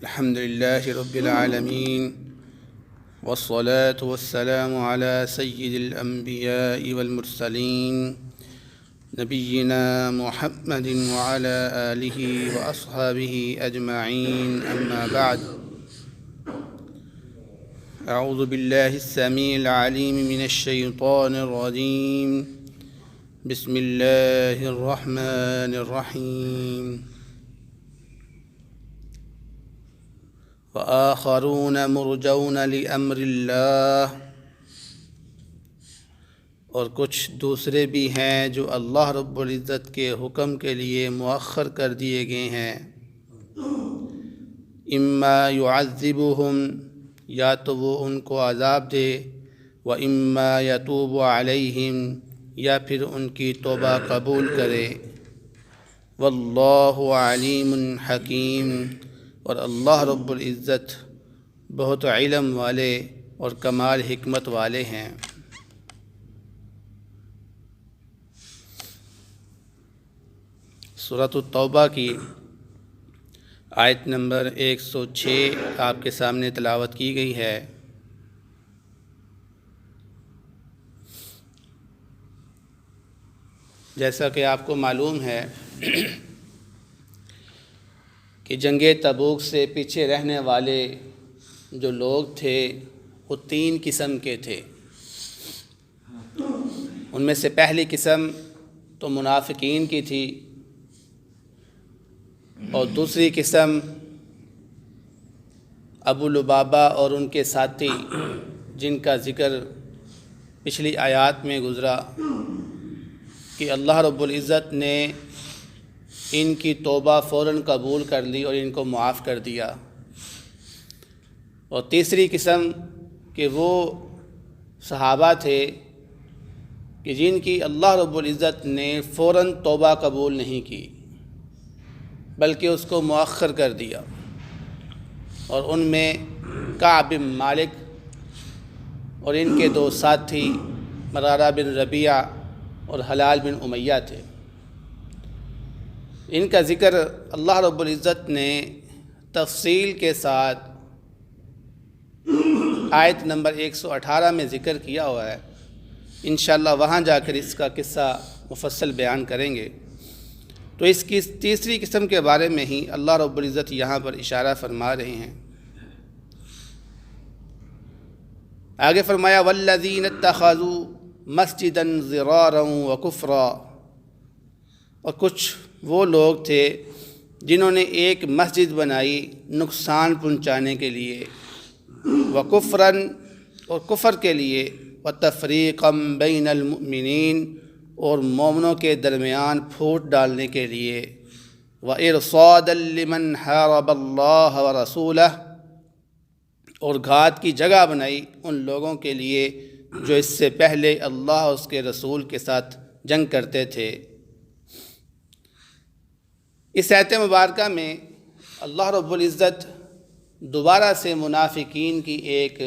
الحمد لله رب العالمين والصلاة والسلام على سيد الأنبياء والمرسلين نبينا محمد وعلى آله وأصحابه أجمعين، أما بعد. أعوذ بالله السميع العليم من الشيطان الرجيم. بسم الله الرحمن الرحيم. وآخرون مرجون لأمر اللہ، اور کچھ دوسرے بھی ہیں جو اللہ رب العزت کے حکم کے لیے مؤخر کر دیے گئے ہیں. اما يعذبهم، یا تو وہ ان کو عذاب دے، وَإِمَّا يَتُوبُ عَلَيْهِمْ، یا پھر ان کی توبہ قبول کرے. وَاللَّهُ عَلِيمٌ حَكِيمٌ، اور اللہ رب العزت بہت علم والے اور کمال حکمت والے ہیں. سورۃ التوبہ کی آیت نمبر 106 آپ کے سامنے تلاوت کی گئی ہے. جیسا کہ آپ کو معلوم ہے کہ جنگ تبوک سے پیچھے رہنے والے جو لوگ تھے وہ 3 قسم کے تھے. ان میں سے پہلی قسم تو منافقین کی تھی، اور دوسری قسم ابو لبابہ اور ان کے ساتھی، جن کا ذکر پچھلی آیات میں گزرا کہ اللہ رب العزت نے ان کی توبہ فوراً قبول کر لی اور ان کو معاف کر دیا. اور تیسری قسم کہ وہ صحابہ تھے کہ جن کی اللہ رب العزت نے فوراً توبہ قبول نہیں کی بلکہ اس کو مؤخر کر دیا. اور ان میں کعب بن مالک اور ان کے 2 ساتھی مرارہ بن ربیعہ اور حلال بن امیہ تھے. ان کا ذکر اللہ رب العزت نے تفصیل کے ساتھ آیت نمبر 118 میں ذکر کیا ہوا ہے. انشاءاللہ وہاں جا کر اس کا قصہ مفصل بیان کریں گے. تو اس کی تیسری قسم کے بارے میں ہی اللہ رب العزت یہاں پر اشارہ فرما رہے ہیں. آگے فرمایا والذین اتخذوا مسجدا ضرارا وکفرا، اور کچھ وہ لوگ تھے جنہوں نے ایک مسجد بنائی نقصان پہنچانے کے لیے، وکفراً، اور کفر کے لیے، وتفریقا بین المؤمنین، اور مومنوں کے درمیان پھوٹ ڈالنے کے لیے، وارصادا لمن حارب اللہ ورسولہ، اور گھات کی جگہ بنائی ان لوگوں کے لیے جو اس سے پہلے اللہ اور اس کے رسول کے ساتھ جنگ کرتے تھے. اس آیت مبارکہ میں اللہ رب العزت دوبارہ سے منافقین کی ایک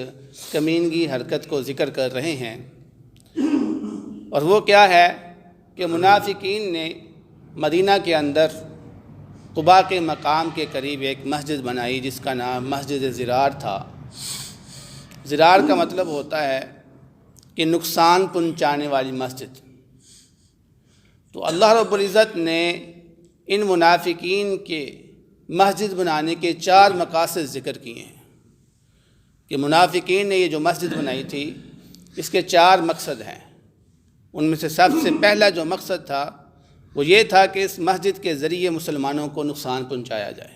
کمینگی حرکت کو ذکر کر رہے ہیں. اور وہ کیا ہے کہ منافقین نے مدینہ کے اندر قباء کے مقام کے قریب ایک مسجد بنائی جس کا نام مسجد زرار تھا. زرار کا مطلب ہوتا ہے کہ نقصان پہنچانے والی مسجد. تو اللہ رب العزت نے ان منافقین کے مسجد بنانے کے 4 مقاصد ذکر کیے ہیں کہ منافقین نے یہ جو مسجد بنائی تھی اس کے 4 مقصد ہیں. ان میں سے سب سے پہلا جو مقصد تھا وہ یہ تھا کہ اس مسجد کے ذریعے مسلمانوں کو نقصان پہنچایا جائے.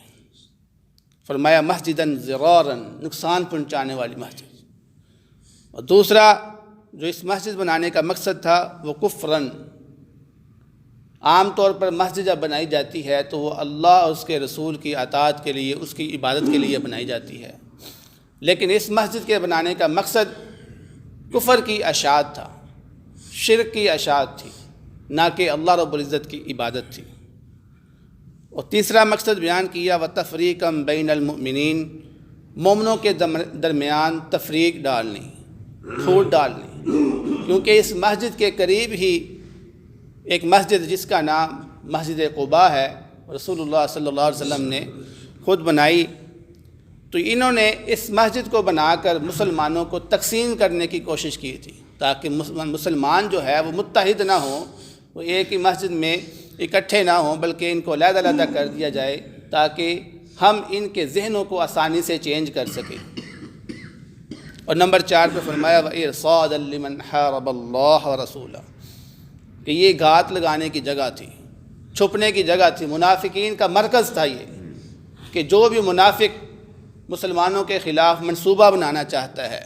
فرمایا مسجداً ضرارا، نقصان پہنچانے والی مسجد. اور دوسرا جو اس مسجد بنانے کا مقصد تھا وہ کفراً. عام طور پر مسجد جب بنائی جاتی ہے تو وہ اللہ اور اس کے رسول کی اطاعت کے لیے، اس کی عبادت کے لیے بنائی جاتی ہے، لیکن اس مسجد کے بنانے کا مقصد کفر کی اشاعت تھا، شرک کی اشاعت تھی، نہ کہ اللہ رب العزت کی عبادت تھی. اور تیسرا مقصد بیان کیا وتفریقا بین المؤمنین، مومنوں کے درمیان تفریق ڈالنی، پھوٹ ڈالنی. کیونکہ اس مسجد کے قریب ہی ایک مسجد جس کا نام مسجد قباء ہے، رسول اللہ صلی اللہ علیہ وسلم نے خود بنائی تو انہوں نے اس مسجد کو بنا کر مسلمانوں کو تقسیم کرنے کی کوشش کی تھی تاکہ مسلمان جو ہے وہ متحد نہ ہوں، وہ ایک ہی مسجد میں اکٹھے نہ ہوں، بلکہ ان کو علیحدہ علیحدہ کر دیا جائے تاکہ ہم ان کے ذہنوں کو آسانی سے چینج کر سکیں۔ اور نمبر 4 پہ فرمایا وَإِرْصَادًا لِمَنْ حَارَبَ اللَّهَ وَرَسُولَهُ، کہ یہ گھات لگانے کی جگہ تھی، چھپنے کی جگہ تھی، منافقین کا مرکز تھا یہ، کہ جو بھی منافق مسلمانوں کے خلاف منصوبہ بنانا چاہتا ہے،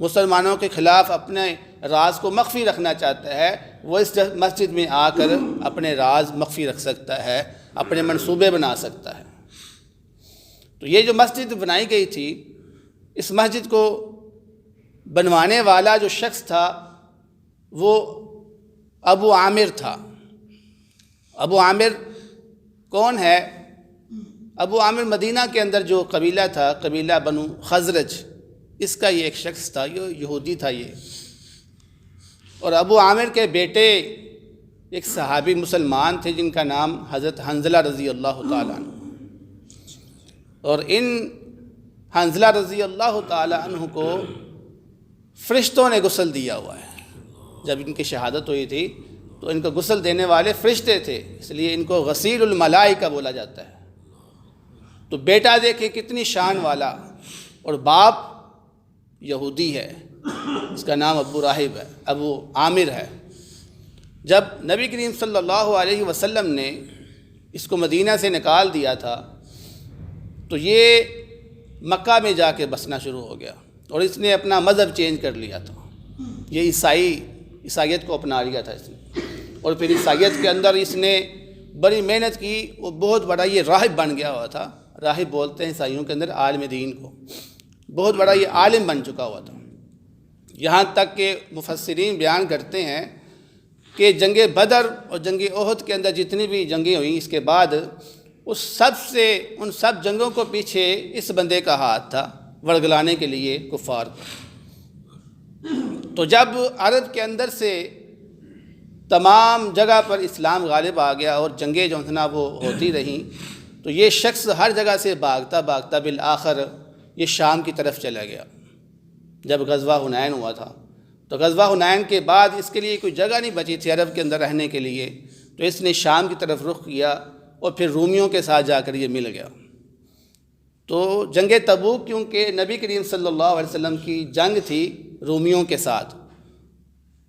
مسلمانوں کے خلاف اپنے راز کو مخفی رکھنا چاہتا ہے، وہ اس مسجد میں آ کر اپنے راز مخفی رکھ سکتا ہے، اپنے منصوبے بنا سکتا ہے۔ تو یہ جو مسجد بنائی گئی تھی، اس مسجد کو بنوانے والا جو شخص تھا وہ ابو عامر تھا۔ ابو عامر کون ہے؟ ابو عامر مدینہ کے اندر جو قبیلہ تھا، قبیلہ بنو خزرج، اس کا یہ ایک شخص تھا، یہ یہودی تھا یہ۔ اور ابو عامر کے بیٹے ایک صحابی مسلمان تھے جن کا نام حضرت حنظلہ رضی اللہ تعالیٰ عنہ، اور ان حنظلہ رضی اللہ تعالیٰ عنہ کو فرشتوں نے غسل دیا ہوا ہے۔ جب ان کی شہادت ہوئی تھی تو ان کو غسل دینے والے فرشتے تھے، اس لیے ان کو غسیل الملائکہ بولا جاتا ہے۔ تو بیٹا دیکھیں کتنی شان والا، اور باپ یہودی ہے، اس کا نام ابو راہب ہے، ابو عامر ہے۔ جب نبی کریم صلی اللہ علیہ وسلم نے اس کو مدینہ سے نکال دیا تھا تو یہ مکہ میں جا کے بسنا شروع ہو گیا، اور اس نے اپنا مذہب چینج کر لیا تھا، یہ عیسائیت کو اپنا لیا تھا اس نے، اور پھر عیسائیت کے اندر اس نے بڑی محنت کی، وہ بہت بڑا یہ راہب بن گیا ہوا تھا۔ راہب بولتے ہیں عیسائیوں کے اندر عالم دین کو، بہت بڑا یہ عالم بن چکا ہوا تھا، یہاں تک کہ مفسرین بیان کرتے ہیں کہ جنگ بدر اور جنگ احد کے اندر جتنی بھی جنگیں ہوئیں اس کے بعد ان سب جنگوں کو پیچھے اس بندے کا ہاتھ تھا، ورگلانے کے لیے کفار کو۔ تو جب عرب کے اندر سے تمام جگہ پر اسلام غالب آ گیا اور جنگیں جو ہیں وہ ہوتی رہیں، تو یہ شخص ہر جگہ سے بھاگتا بھاگتا بالآخر یہ شام کی طرف چلا گیا۔ جب غزوہ حنین ہوا تھا تو غزوہ حنین کے بعد اس کے لیے کوئی جگہ نہیں بچی تھی عرب کے اندر رہنے کے لیے، تو اس نے شام کی طرف رخ کیا اور پھر رومیوں کے ساتھ جا کر یہ مل گیا۔ تو جنگ تبوک کیونکہ نبی کریم صلی اللہ علیہ وسلم کی جنگ تھی رومیوں کے ساتھ،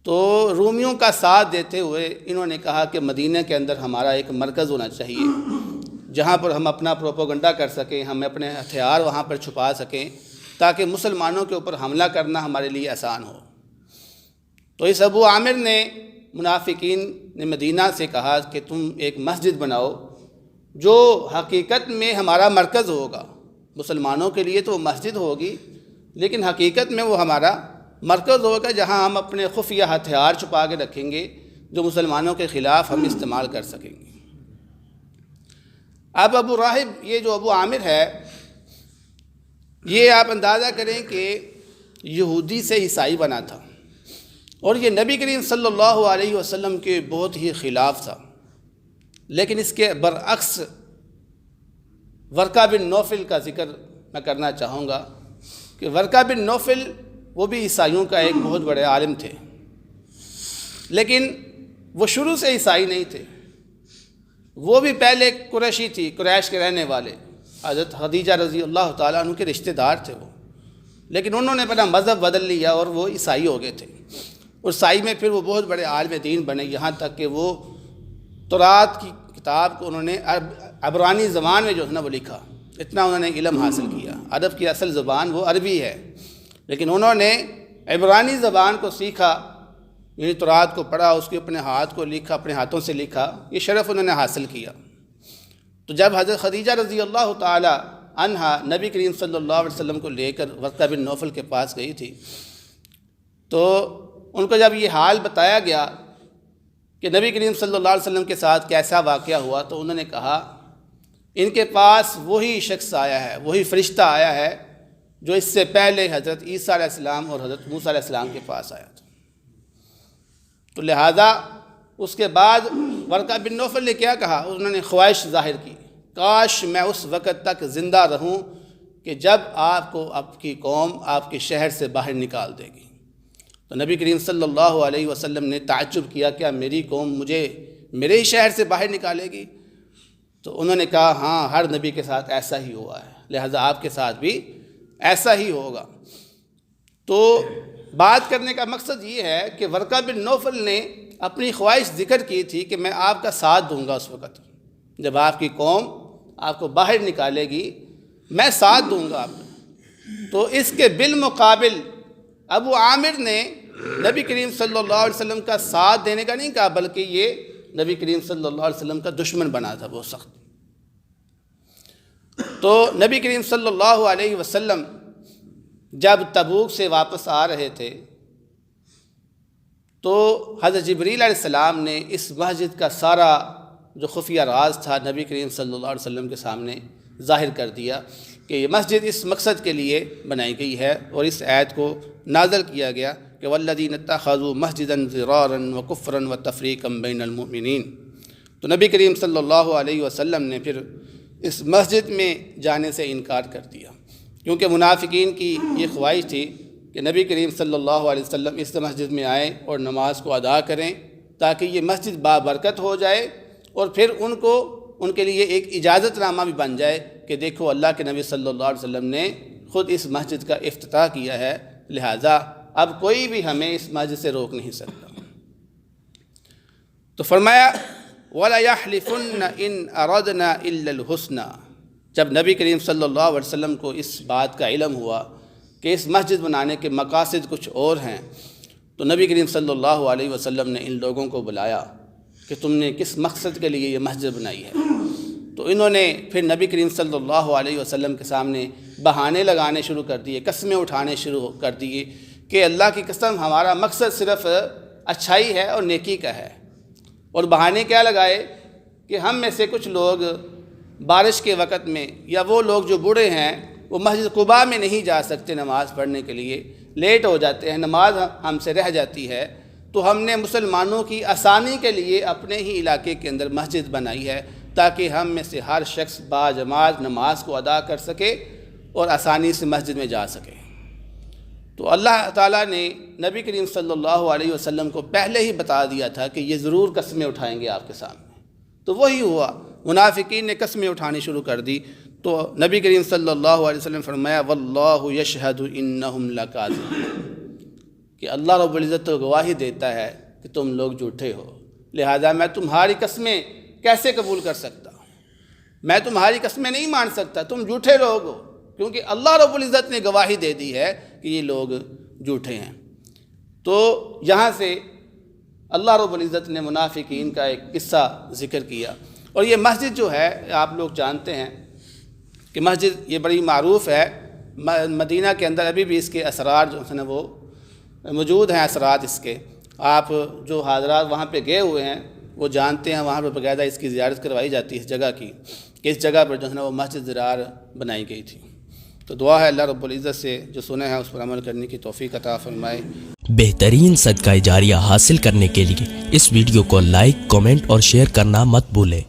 تو رومیوں کا ساتھ دیتے ہوئے انہوں نے کہا کہ مدینہ کے اندر ہمارا ایک مرکز ہونا چاہیے جہاں پر ہم اپنا پروپیگنڈا کر سکیں، ہم اپنے ہتھیار وہاں پر چھپا سکیں تاکہ مسلمانوں کے اوپر حملہ کرنا ہمارے لیے آسان ہو۔ تو اس ابو عامر نے منافقین نے مدینہ سے کہا کہ تم ایک مسجد بناؤ جو حقیقت میں ہمارا مرکز ہوگا، مسلمانوں کے لیے تو وہ مسجد ہوگی لیکن حقیقت میں وہ ہمارا مرکز ہوگا جہاں ہم اپنے خفیہ ہتھیار چھپا کے رکھیں گے جو مسلمانوں کے خلاف ہم استعمال کر سکیں گے۔ اب ابو راہب، یہ جو ابو عامر ہے، یہ آپ اندازہ کریں کہ یہودی سے عیسائی بنا تھا، اور یہ نبی کریم صلی اللہ علیہ وسلم کے بہت ہی خلاف تھا، لیکن اس کے برعکس ورقہ بن نوفل کا ذکر میں کرنا چاہوں گا کہ ورقہ بن نوفل وہ بھی عیسائیوں کا ایک بہت بڑے عالم تھے، لیکن وہ شروع سے عیسائی نہیں تھے، وہ بھی پہلے قریشی تھی، قریش کے رہنے والے، حضرت خدیجہ رضی اللہ تعالیٰ عنہ کے رشتہ دار تھے وہ، لیکن انہوں نے اپنا مذہب بدل لیا اور وہ عیسائی ہو گئے تھے، اور عیسائی میں پھر وہ بہت بڑے عالم دین بنے، یہاں تک کہ وہ تورات کی کتاب کو انہوں نے عبرانی زبان میں جو ہے نا وہ لکھا، اتنا انہوں نے علم حاصل کیا۔ عرب کی اصل زبان وہ عربی ہے، لیکن انہوں نے عبرانی زبان کو سیکھا، یعنی تورات کو پڑھا، اس کے اپنے ہاتھ کو لکھا، اپنے ہاتھوں سے لکھا، یہ شرف انہوں نے حاصل کیا۔ تو جب حضرت خدیجہ رضی اللہ تعالی عنہا نبی کریم صلی اللہ علیہ وسلم کو لے کر ورقہ بن نوفل کے پاس گئی تھی، تو ان کو جب یہ حال بتایا گیا کہ نبی کریم صلی اللہ علیہ وسلم کے ساتھ کیسا واقعہ ہوا، تو انہوں نے کہا ان کے پاس وہی شخص آیا ہے، وہی فرشتہ آیا ہے جو اس سے پہلے حضرت عیسیٰ علیہ السلام اور حضرت موسیٰ علیہ السلام کے پاس آیا تھا۔ تو لہٰذا اس کے بعد ورقہ بن نوفل نے کیا کہا، انہوں نے خواہش ظاہر کی، کاش میں اس وقت تک زندہ رہوں کہ جب آپ کو آپ کی قوم آپ کے شہر سے باہر نکال دے گی۔ تو نبی کریم صلی اللہ علیہ وسلم نے تعجب کیا، کیا میری قوم مجھے میرے ہی شہر سے باہر نکالے گی؟ تو انہوں نے کہا ہاں، ہر نبی کے ساتھ ایسا ہی ہوا ہے، لہٰذا آپ کے ساتھ بھی ایسا ہی ہوگا۔ تو بات کرنے کا مقصد یہ ہے کہ ورقہ بن نوفل نے اپنی خواہش ذکر کی تھی کہ میں آپ کا ساتھ دوں گا، اس وقت جب آپ کی قوم آپ کو باہر نکالے گی میں ساتھ دوں گا آپ کا۔ تو اس کے بالمقابل ابو عامر نے نبی کریم صلی اللہ علیہ وسلم کا ساتھ دینے کا نہیں کہا، بلکہ یہ نبی کریم صلی اللہ علیہ وسلم کا دشمن بنا تھا وہ سخت۔ تو نبی کریم صلی اللہ علیہ وسلم جب تبوک سے واپس آ رہے تھے تو حضرت جبریل علیہ السلام نے اس مسجد کا سارا جو خفیہ راز تھا نبی کریم صلی اللہ علیہ وسلم کے سامنے ظاہر کر دیا کہ یہ مسجد اس مقصد کے لیے بنائی گئی ہے، اور اس آیت کو نازل کیا گیا کہ والذین اتخذوا مسجدا ضرارا وکفرا وتفریقا بین المؤمنین۔ تو نبی کریم صلی اللہ علیہ وسلم نے پھر اس مسجد میں جانے سے انکار کر دیا، کیونکہ منافقین کی یہ خواہش تھی کہ نبی کریم صلی اللہ علیہ وسلم اس مسجد میں آئیں اور نماز کو ادا کریں تاکہ یہ مسجد بابرکت ہو جائے، اور پھر ان کے لیے ایک اجازت نامہ بھی بن جائے کہ دیکھو اللہ کے نبی صلی اللہ علیہ وسلم نے خود اس مسجد کا افتتاح کیا ہے، لہٰذا اب کوئی بھی ہمیں اس مسجد سے روک نہیں سکتا۔ تو فرمایا وَلَيَحْلِفُنَّ إِنْ أَرَدْنَا إِلَّا الْحُسْنَى۔ جب نبی کریم صلی اللہ علیہ وسلم کو اس بات کا علم ہوا کہ اس مسجد بنانے کے مقاصد کچھ اور ہیں، تو نبی کریم صلی اللہ علیہ وسلم نے ان لوگوں کو بلایا کہ تم نے کس مقصد کے لیے یہ مسجد بنائی ہے؟ تو انہوں نے پھر نبی کریم صلی اللہ علیہ وسلم کے سامنے بہانے لگانے شروع کر دیے، قسمیں اٹھانے شروع کر دیے کہ اللہ کی قسم ہمارا مقصد صرف اچھائی ہے اور نیکی کا ہے۔ اور بہانے کیا لگائے کہ ہم میں سے کچھ لوگ بارش کے وقت میں، یا وہ لوگ جو بوڑھے ہیں وہ مسجد قباء میں نہیں جا سکتے نماز پڑھنے کے لیے، لیٹ ہو جاتے ہیں، نماز ہم سے رہ جاتی ہے، تو ہم نے مسلمانوں کی آسانی کے لیے اپنے ہی علاقے کے اندر مسجد بنائی ہے تاکہ ہم میں سے ہر شخص باجماعت نماز کو ادا کر سکے اور آسانی سے مسجد میں جا سکے۔ تو اللہ تعالیٰ نے نبی کریم صلی اللہ علیہ وسلم کو پہلے ہی بتا دیا تھا کہ یہ ضرور قسمیں اٹھائیں گے آپ کے سامنے، تو وہی ہوا، منافقین نے قسمیں اٹھانی شروع کر دی۔ تو نبی کریم صلی اللہ علیہ وسلم فرمایا واللہ یشہد انہم لکاذبون، کہ اللہ رب العزت تو گواہی دیتا ہے کہ تم لوگ جھوٹے ہو، لہذا میں تمہاری قسمیں کیسے قبول کر سکتا ہوں؟ میں تمہاری قسمیں نہیں مان سکتا، تم جھوٹے لوگ ہو، کیونکہ اللہ رب العزت نے گواہی دے دی ہے کہ یہ لوگ جھوٹے ہیں۔ تو یہاں سے اللہ رب العزت نے منافقین کا ایک قصہ ذکر کیا، اور یہ مسجد جو ہے آپ لوگ جانتے ہیں کہ مسجد یہ بڑی معروف ہے، مدینہ کے اندر ابھی بھی اس کے اثرات جو ہیں وہ موجود ہیں، اثرات اس کے۔ آپ جو حضرات وہاں پہ گئے ہوئے ہیں وہ جانتے ہیں، وہاں پہ باقاعدہ اس کی زیارت کروائی جاتی ہے اس جگہ کی، کہ اس جگہ پر جو ہے نا وہ مسجد ضرار بنائی گئی تھی۔ تو دعا ہے اللہ رب العزت سے جو سنا ہے اس پر عمل کرنے کی توفیق عطا فرمائے۔ بہترین صدقہ جاریہ حاصل کرنے کے لیے اس ویڈیو کو لائک، کمنٹ اور شیئر کرنا مت بھولیں۔